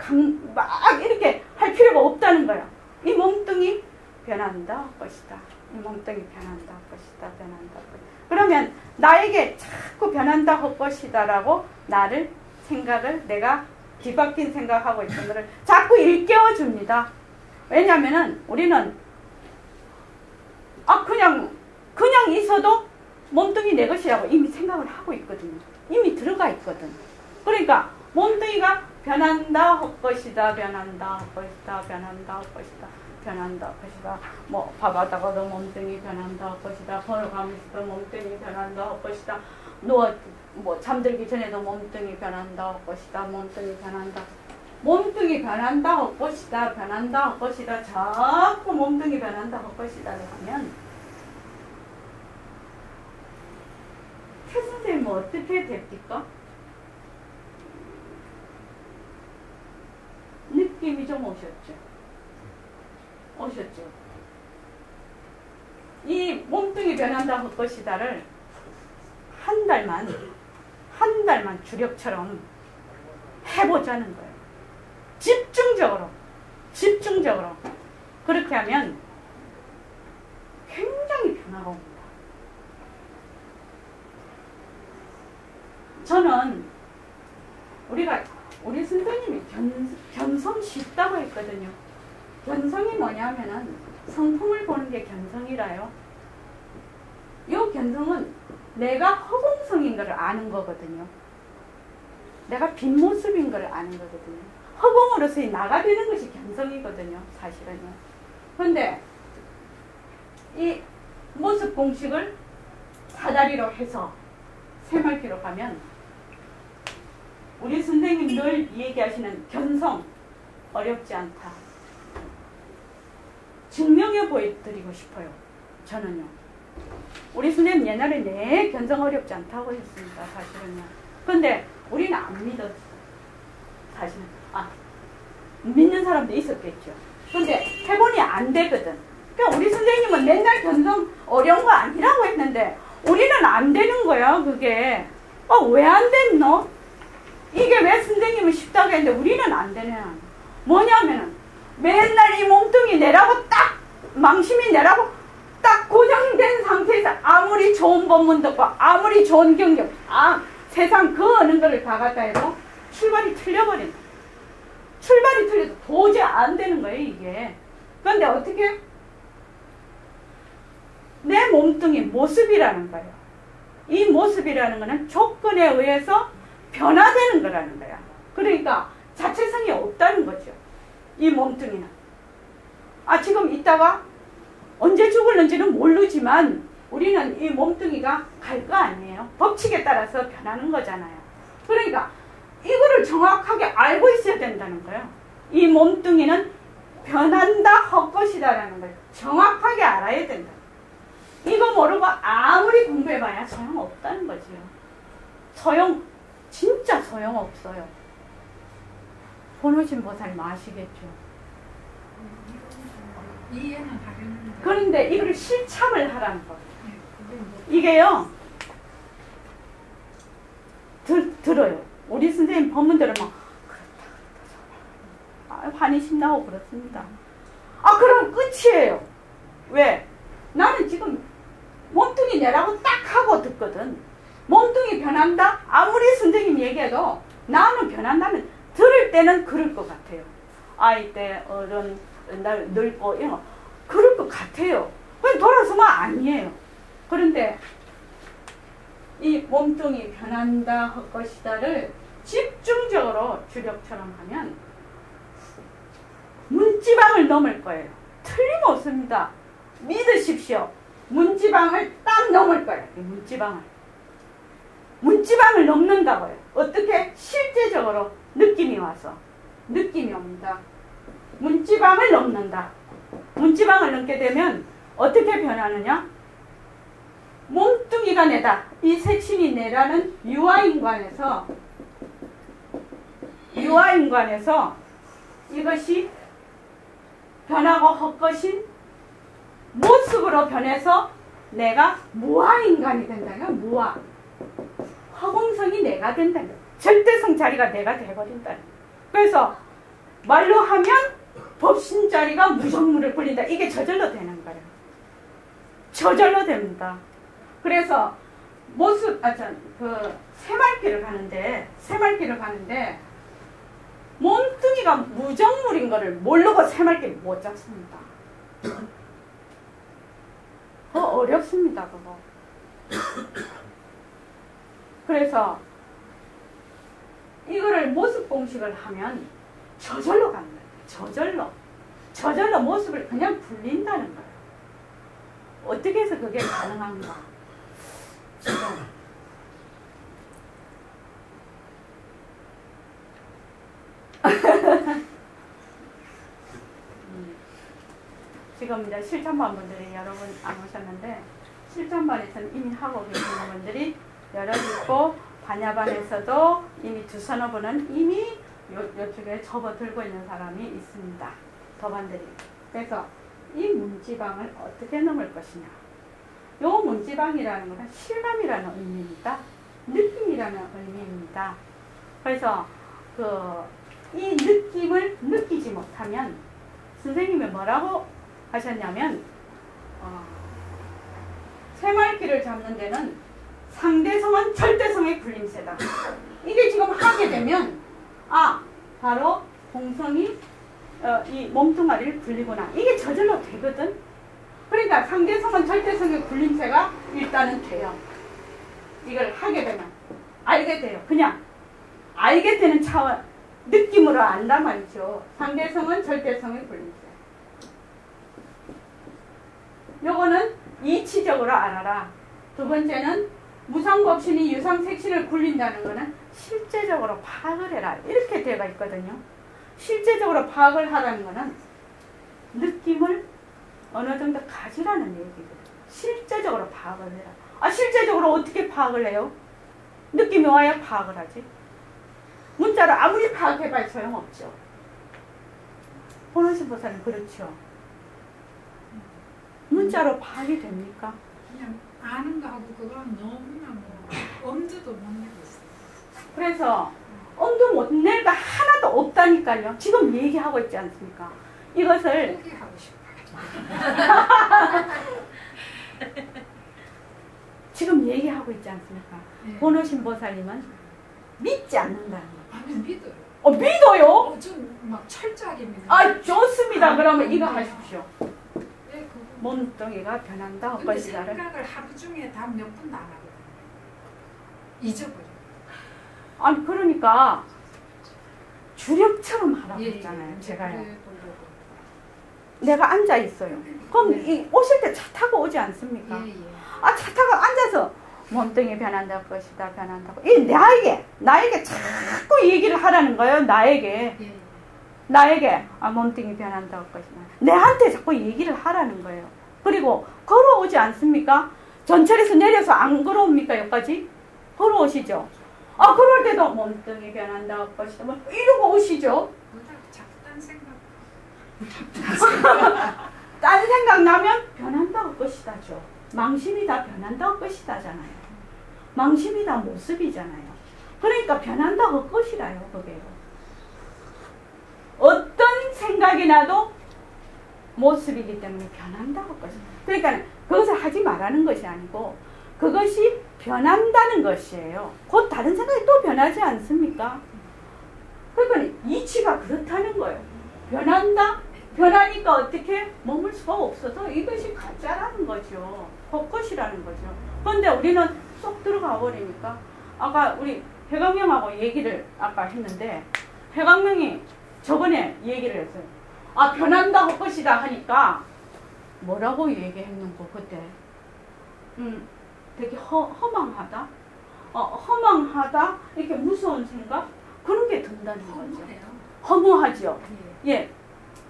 막 이렇게 할 필요가 없다는 거야. 이 몸뚱이 변한다 것이다. 이 몸뚱이 변한다 것이다. 변한다 것이다. 그러면 나에게 자꾸 변한다 할 것이다라고 나를 생각을 내가 뒤바뀐 생각하고 있던 거를 자꾸 일깨워 줍니다. 왜냐면은 우리는 그냥 있어도 몸뚱이 내 것이라고 이미 생각을 하고 있거든요. 이미 들어가 있거든. 그러니까 몸뚱이가 변한다 할 것이다. 변한다 할 것이다. 변한다 할 것이다. 변한다 할 것이다. 뭐 밥하다가도 몸뚱이 변한다 할 것이다. 걸어가면서도 몸뚱이 변한다 할 것이다. 잠들기 전에도 몸뚱이 변한다 할 것이다. 몸뚱이 변한다. 몸뚱이 변한다 할 것이다. 변한다 할 것이다. 자꾸 몸뚱이 변한다 할 것이다를 하면 최 선생님은 어떻게 됩니까? 느낌이 좀 오셨죠? 이 몸뚱이 변한다 할 것이다를 한 달만 주력처럼 해보자는 거예요. 집중적으로. 그렇게 하면 굉장히 변화가 옵니다. 저는 우리 선생님이 견성 쉽다고 했거든요. 견성이 뭐냐면은 성품을 보는 게 견성이라요. 이 견성은 내가 허공성인 것을 아는 거거든요. 내가 빈모습인 것을 아는 거거든요. 허공으로서의 나가 되는 것이 견성이거든요. 사실은요. 그런데 이 모습 공식을 사다리로 해서 새말기로 가면 우리 선생님 늘 얘기하시는 견성 어렵지 않다. 증명해 보여드리고 싶어요. 저는요. 우리 선생님 옛날에 내 견성 어렵지 않다고 했습니다. 사실은요. 근데 우리는 안 믿었어요. 사실은. 믿는 사람도 있었겠죠. 근데 해보니 안 되거든. 그러니까 우리 선생님은 맨날 견성 어려운 거 아니라고 했는데 우리는 안 되는 거야. 그게. 왜 안 됐노? 이게 왜 선생님은 쉽다고 했는데 우리는 안 되네. 뭐냐면은 맨날 이 몸뚱이 내라고 딱 망심이 내라고 딱 고정된 상태에서 아무리 좋은 법문 듣고 아무리 좋은 경력 세상 그 어느 거를 다 갖다 해도 출발이 틀려버린다. 출발이 틀려도 도저히 안 되는 거예요. 이게. 그런데 어떻게? 내 몸뚱이 모습이라는 거예요. 이 모습이라는 거는 조건에 의해서 변화되는 거라는 거야. 그러니까 자체성이 없다는 거죠. 이 몸뚱이는. 지금 이따가 언제 죽을는지는 모르지만 우리는 이 몸뚱이가 갈 거 아니에요. 법칙에 따라서 변하는 거잖아요. 그러니까 이거를 정확하게 알고 있어야 된다는 거예요. 이 몸뚱이는 변한다 할 것이다라는 걸 정확하게 알아야 된다. 이거 모르고 아무리 공부해봐야 소용없다는 거지요. 진짜 소용없어요. 본오신 보살님 아시겠죠? 이해는 하겠는데. 그런데 이거를 실참을 하라는 거. 이게요. 들어요. 우리 선생님 법문 들으면 그렇다. 환희심 나고 그렇습니다. 그럼 끝이에요. 왜? 나는 지금 몸뚱이 내라고 딱 하고 듣거든. 몸뚱이 변한다? 아무리 선생님 얘기해도 나는 변한다면 들을 때는 그럴 것 같아요. 아이 때 어른 날 늙고 이런 거 그럴 것 같아요. 그냥 돌아서면 아니에요. 그런데 이 몸뚱이 변한다 할 것이다를 집중적으로 주력처럼 하면 문지방을 넘을 거예요. 틀림없습니다. 믿으십시오. 문지방을 딱 넘을 거예요. 문지방을 넘는다고요. 어떻게? 실제적으로 느낌이 와서. 느낌이 옵니다. 문지방을 넘는다. 문지방을 넘게 되면 어떻게 변하느냐? 몸뚱이가 내다. 이 색신이 내라는 유아인관에서 이것이 변하고 헛것인 모습으로 변해서 내가 무아인간이 된다요. 무아. 허공성이 내가 된다는 거예요. 절대성 자리가 내가 돼버린다는 거예요. 그래서 말로 하면 법신 자리가 무정무를 굴린다. 이게 저절로 되는 거예요. 저절로 됩니다. 그래서 새말길을 가는데 몸뚱이가 무정물인 거를 모르고 새말길 못 잡습니다. 어렵습니다, 그거. 그래서 이거를 모습 공식을 하면 저절로 가는 거예요. 저절로 모습을 그냥 굴린다는 거예요. 어떻게 해서 그게 가능한가? 지금 이제 실전반 분들이 여러분 안 오셨는데, 실전반에서는 이미 하고 계시는 분들이 여러 있고, 반야반에서도 이미 두서너 분은 이미 요쪽에 접어들고 있는 사람이 있습니다. 더반들이. 그래서 이 문지방을 어떻게 넘을 것이냐. 요 문지방이라는 것은 실감이라는 의미입니다. 느낌이라는 의미입니다. 그래서 이 느낌을 느끼지 못하면 선생님이 뭐라고 하셨냐면 새말귀를 잡는 데는 상대성은 절대성의 굴림새다. 이게 지금 하게 되면 바로 공성이 이 몸뚱아리를 굴리구나. 이게 저절로 되거든. 그러니까 상대성은 절대성의 굴림새가 일단은 돼요. 이걸 하게 되면 알게 돼요. 그냥 알게 되는 차원, 느낌으로 안단 말이죠. 상대성은 절대성의 굴림새. 요거는 이치적으로 알아라. 두 번째는 무상법신이 유상색신을 굴린다는 거는 실제적으로 파악을 해라. 이렇게 되어 있거든요. 실제적으로 파악을 하라는 거는 느낌을 어느 정도 가지라는 얘기거든요. 실제적으로 파악을 해라. 실제적으로 어떻게 파악을 해요? 느낌이 와야 파악을 하지. 문자로 아무리 파악해봐야 소용없죠. 본원신 보살은 그렇죠. 문자로 파악이 됩니까? 그냥 아는 거하고 그거는 너무나 엄두도 못 내고 있어요. 그래서 엄두 못 낼 거 하나도 없다니까요. 지금 얘기하고 있지 않습니까? 이것을 포기하고 싶어요. 지금 얘기하고 있지 않습니까? 네. 본오신 보살님은 믿지 않는다는 거예요. 아니 믿어요. 믿어요? 좀 막 철저하게 믿어요. 좋습니다. 그러면 이거 하십시오. 네, 그거. 몸뚱이가 변한다. 근데 것이다를. 생각을 하루 중에 다 몇 분도 안 하거든요. 잊어버려. 그러니까 주력처럼 하라고 예, 했잖아요. 예. 제가요. 그래, 내가 앉아 있어요. 그럼 네. 오실 때 차 타고 오지 않습니까? 예, 예. 차 타고 앉아서 몸뚱이 변한다 것이다 변한다고. 나에게 자꾸 얘기를 하라는 거예요. 나에게 몸뚱이 변한다 것이다. 내한테 자꾸 얘기를 하라는 거예요. 그리고 걸어오지 않습니까? 전철에서 내려서 안 걸어옵니까? 여기까지? 걸어오시죠? 그럴 때도 몸뚱이 변한다 것이다. 이러고 오시죠? 자꾸 딴 생각. 딴 생각 나면 변한다 것이다죠. 망심이 다 변한다 것이다잖아요. 망심이 다 모습이잖아요. 그러니까 변한다 것이라요. 그게요. 어떤 생각이 나도 모습이기 때문에 변한다 것이다. 그러니까 그것을 하지 말라는 것이 아니고 그것이 변한다는 것이에요. 곧 다른 생각이 또 변하지 않습니까? 그러니까 이치가 그렇다는 거예요. 변한다? 변하니까 어떻게 머물 수가 없어서 이것이 가짜라는 거죠. 헛것이라는 거죠. 그런데 우리는 쏙 들어가 버리니까 아까 우리 해광명하고 얘기를 아까 했는데 해광명이 저번에 얘기를 했어요. 변한다 헛것이다 하니까 뭐라고 얘기했는고 그때 되게 허망하다? 허망하다? 이렇게 무서운 생각? 그런 게 든다는 거죠. 허무하죠? 예.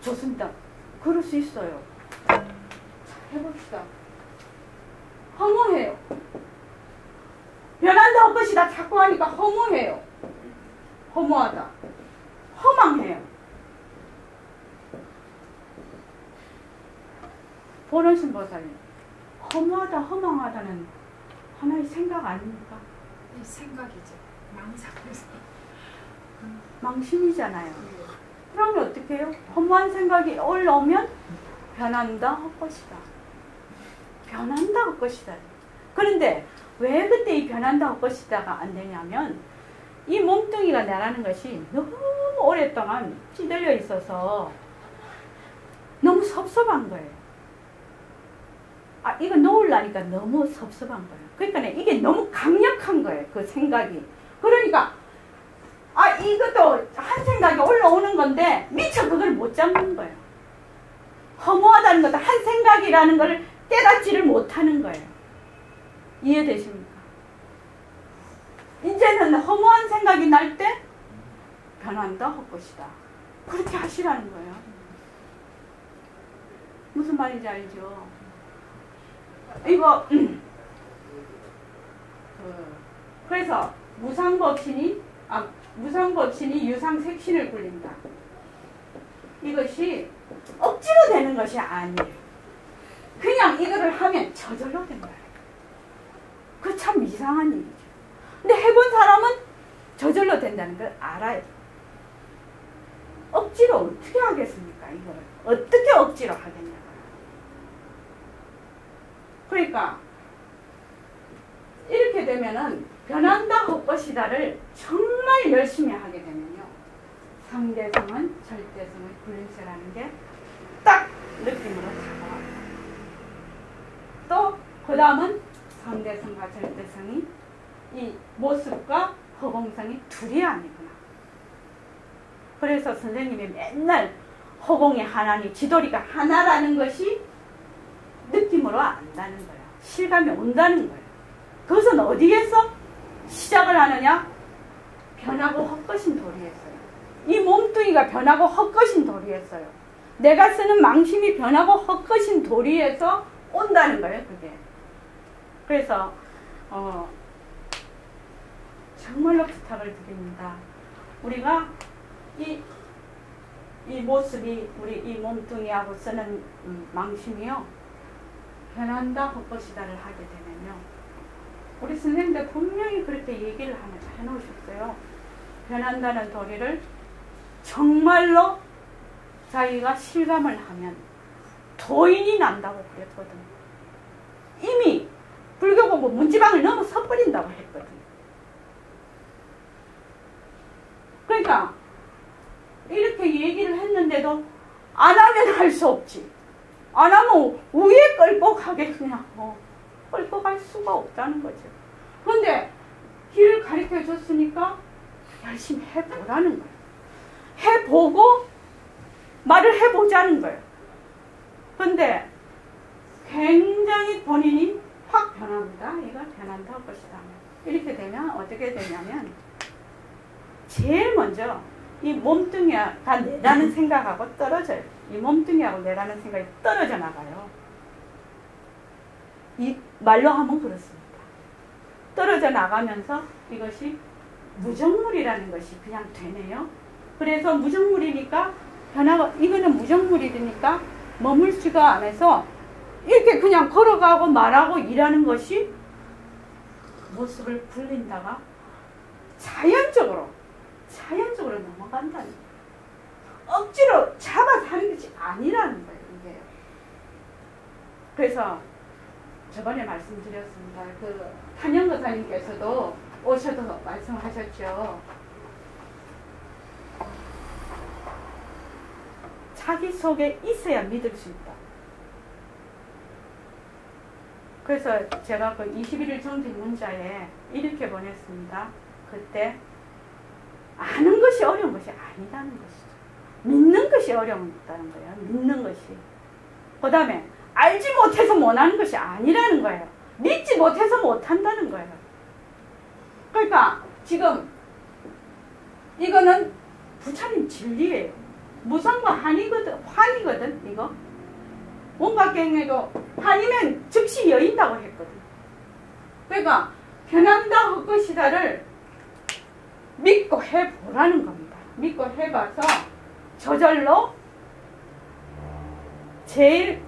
좋습니다. 그럴 수 있어요. 자, 해봅시다. 허무해요. 변한다 헛것이다 자꾸 하니까 허무해요. 허무하다. 허망해요. 본원신 보살님, 허무하다 허망하다는 하나의 생각 아닙니까? 이 생각이죠. 망상에서. 망심이잖아요. 그러면 어떻게 해요? 허무한 생각이 올라오면 변한다 할 것이다. 변한다 할 것이다. 그런데 왜 그때 이 변한다 할 것이다가 안 되냐면 이 몸뚱이가 나라는 것이 너무 오랫동안 찌들려 있어서 너무 섭섭한 거예요. 아, 이거 놓으려니까 너무 섭섭한 거예요. 그러니까 이게 너무 강력한 거예요. 그 생각이. 그러니까 아, 이것도 한 생각이 올라오는 건데 미처 그걸 못 잡는 거예요. 허무하다는 것도 한 생각이라는 걸 깨닫지를 못하는 거예요. 이해되십니까? 이제는 허무한 생각이 날 때 변한다 할 것이다. 그렇게 하시라는 거예요. 무슨 말인지 알죠? 이거 그래서 무상법신이 유상색신을 굴린다. 이것이 억지로 되는 것이 아니에요. 그냥 이거를 하면 저절로 된 거예요. 그 참 이상한 일이죠. 근데 해본 사람은 저절로 된다는 걸 알아요. 억지로 어떻게 하겠습니까? 이걸 어떻게 억지로 하겠냐고요. 그러니까 이렇게 되면은 변한다 할 것이다를 정말 열심히 하게 되면요, 상대성은 절대성의 굴림체라는 게 딱 느낌으로 잡아와요. 또 그 다음은 상대성과 절대성이 이 모습과 허공성이 둘이 아니구나. 그래서 선생님이 맨날 허공이 하나니 지도리가 하나라는 것이 느낌으로 안다는 거예요. 실감이 온다는 거예요. 그것은 어디에서 시작을 하느냐? 변하고 헛것인 도리에서요. 이 몸뚱이가 변하고 헛것인 도리에서요. 내가 쓰는 망심이 변하고 헛것인 도리에서 온다는 거예요. 그게. 그래서 정말로 부탁을 드립니다. 우리가 이 모습이 우리 이 몸뚱이하고 쓰는 망심이요, 변한다 헛것이다를 하게 되면요, 우리 선생님들 분명히 그렇게 얘기를 해놓으셨어요. 변한다는 도리를 정말로 자기가 실감을 하면 도인이 난다고 그랬거든요. 이미 불교 공부 문지방을 넘어 서버린다고 했거든요. 그러니까 이렇게 얘기를 했는데도 안 하면 할 수 없지. 안 하면 위에 끌고 가겠냐고. 끌고 갈 수가 없다는 거죠. 그런데 길을 가르쳐 줬으니까 열심히 해보라는 거예요. 해보고 말을 해보자는 거예요. 그런데 굉장히 본인이 확 변합니다. 이거 변한다 할 것이다. 이렇게 되면 어떻게 되냐면 제일 먼저 이 몸뚱이가 내라는 생각하고 떨어져요. 이 몸뚱이하고 내라는 생각이 떨어져 나가요. 이 말로 하면 그렇습니다. 떨어져 나가면서 이것이 무정물이라는 것이 그냥 되네요. 그래서 무정물이니까 변화가, 이거는 무정물이니까 머물지가 않아서 이렇게 그냥 걸어가고 말하고 일하는 것이 모습을 굴린다가 자연적으로 넘어간다는 거예요. 억지로 잡아서 하는 것이 아니라는 거예요. 이게. 그래서 저번에 말씀드렸습니다. 그 탄영거사님께서도 오셔도 말씀하셨죠. 자기 속에 있어야 믿을 수 있다. 그래서 제가 그 21일 정신 문자에 이렇게 보냈습니다. 그때 아는 것이 어려운 것이 아니라는 것이죠. 믿는 것이 어려웠다는 거예요. 믿는 것이. 그 다음에 알지 못해서 못하는 것이 아니라는 거예요. 믿지 못해서 못한다는 거예요. 그러니까 지금 이거는 부처님 진리예요. 무상과 환이거든 이거. 원각경에도 환이면 즉시 여인다고 했거든. 그러니까 변한다 할 것이다를 믿고 해보라는 겁니다. 믿고 해봐서 저절로 제일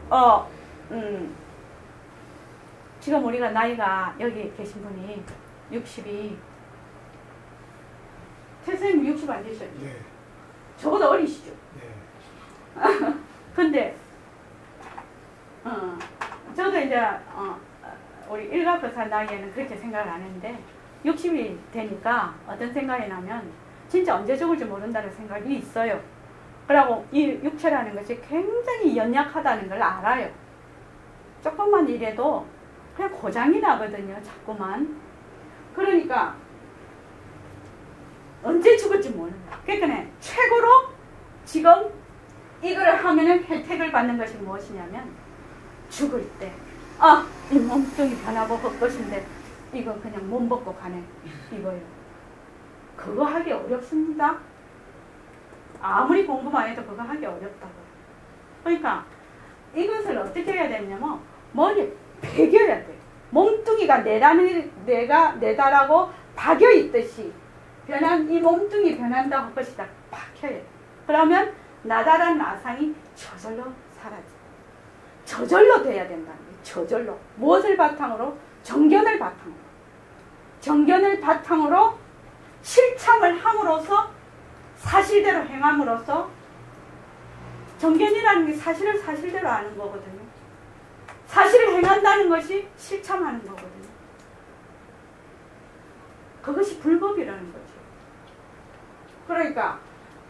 지금 우리가 나이가 여기 계신 분이 60이 태생님 60 안 되셨죠? 네. 저보다 어리시죠? 네. 근데 저도 이제 우리 일가교사 나이에는 그렇게 생각을 안 했는데 60이 되니까 어떤 생각이 나면 진짜 언제 죽을지 모른다는 생각이 있어요. 그리고 이 육체라는 것이 굉장히 연약하다는 걸 알아요. 조금만 일해도 그냥 고장이 나거든요. 자꾸만. 그러니까 언제 죽을지 모른다. 그러니까 최고로 지금 이걸 하면은 혜택을 받는 것이 무엇이냐면 죽을 때 이 몸뚱이 변하고 헛것인데 이거 그냥 몸 벗고 가네 이거요. 그거 하기 어렵습니다. 아무리 공부만 해도 그거 하기 어렵다고요. 그러니까 이것을 어떻게 해야 되냐면 머리에 배겨야 돼요. 몸뚱이가 내다라고 박여 있듯이 이 몸뚱이 변한다 할 것이다 박혀야 돼. 그러면 나다란 나상이 저절로 사라져. 저절로 돼야 된다는 거예요. 저절로. 무엇을 바탕으로? 정견을 바탕으로. 정견을 바탕으로 실참을 함으로써 사실대로 행함으로써 정견이라는 게 사실을 사실대로 아는 거거든요. 사실을 행한다는 것이 실참하는 거거든요. 그것이 불법이라는 거죠. 그러니까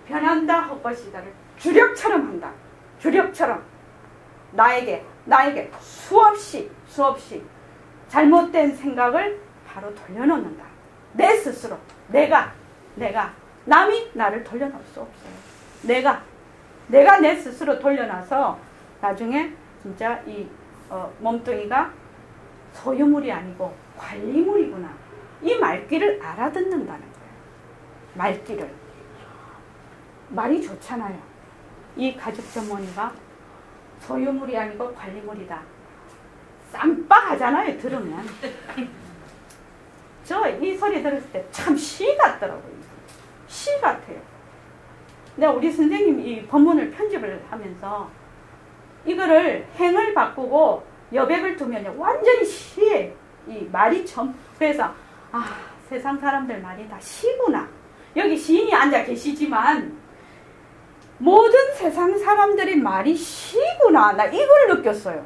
변한다 헛것이다를 주력처럼 한다. 주력처럼 나에게 수없이 잘못된 생각을 바로 돌려놓는다. 내 스스로 내가 남이 나를 돌려놓을 수 없어요. 내가 내 스스로 돌려놔서 나중에 진짜 이 몸뚱이가 소유물이 아니고 관리물이구나. 이 말귀를 알아듣는다는 거예요. 말귀를. 말이 좋잖아요. 이 가죽 전문의가 소유물이 아니고 관리물이다. 쌈박하잖아요. 들으면. 저 이 소리 들었을 때 참 시 같더라고요. 시 같아요. 근데 우리 선생님 이 본문을 편집을 하면서 이거를 행을 바꾸고 여백을 두면 완전히 시예요. 이 말이 참. 그래서 세상 사람들 말이 다 시구나. 여기 시인이 앉아 계시지만 모든 세상 사람들의 말이 시구나. 나 이걸 느꼈어요.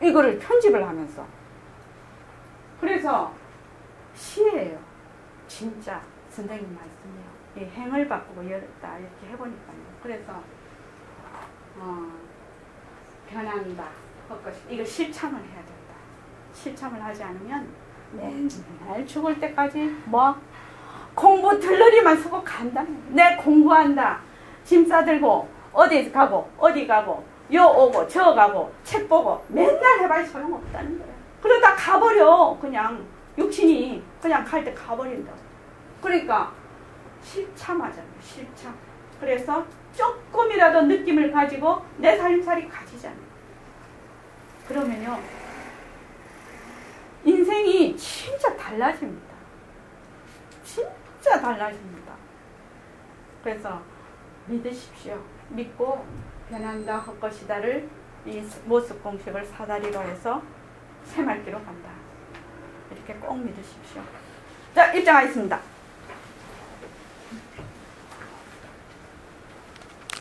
이거를 편집을 하면서. 그래서 시예요. 진짜 선생님 말씀이요. 이 행을 바꾸고 열었다 이렇게 해보니까요. 그래서 변한다. 이거 실참을 해야 된다. 실참을 하지 않으면 맨날 죽을 때까지 공부 들러리만 쓰고 간다. 내 공부한다. 짐 싸들고 어디 가고 요 오고 저 가고 책 보고 맨날 해봐야 소용없다는 거예요. 그러다 가버려. 그냥 육신이 그냥 갈 때 가버린다. 그러니까 실참하잖아요. 실참. 그래서 조금이라도 느낌을 가지고 내 살림살이 가지잖아요. 그러면요 인생이 진짜 달라집니다. 진짜 달라집니다. 그래서 믿으십시오. 믿고 변한다 헛것이다를 이 모습 공식을 사다리로 해서 새말기로 간다. 이렇게 꼭 믿으십시오. 자, 입장하겠습니다.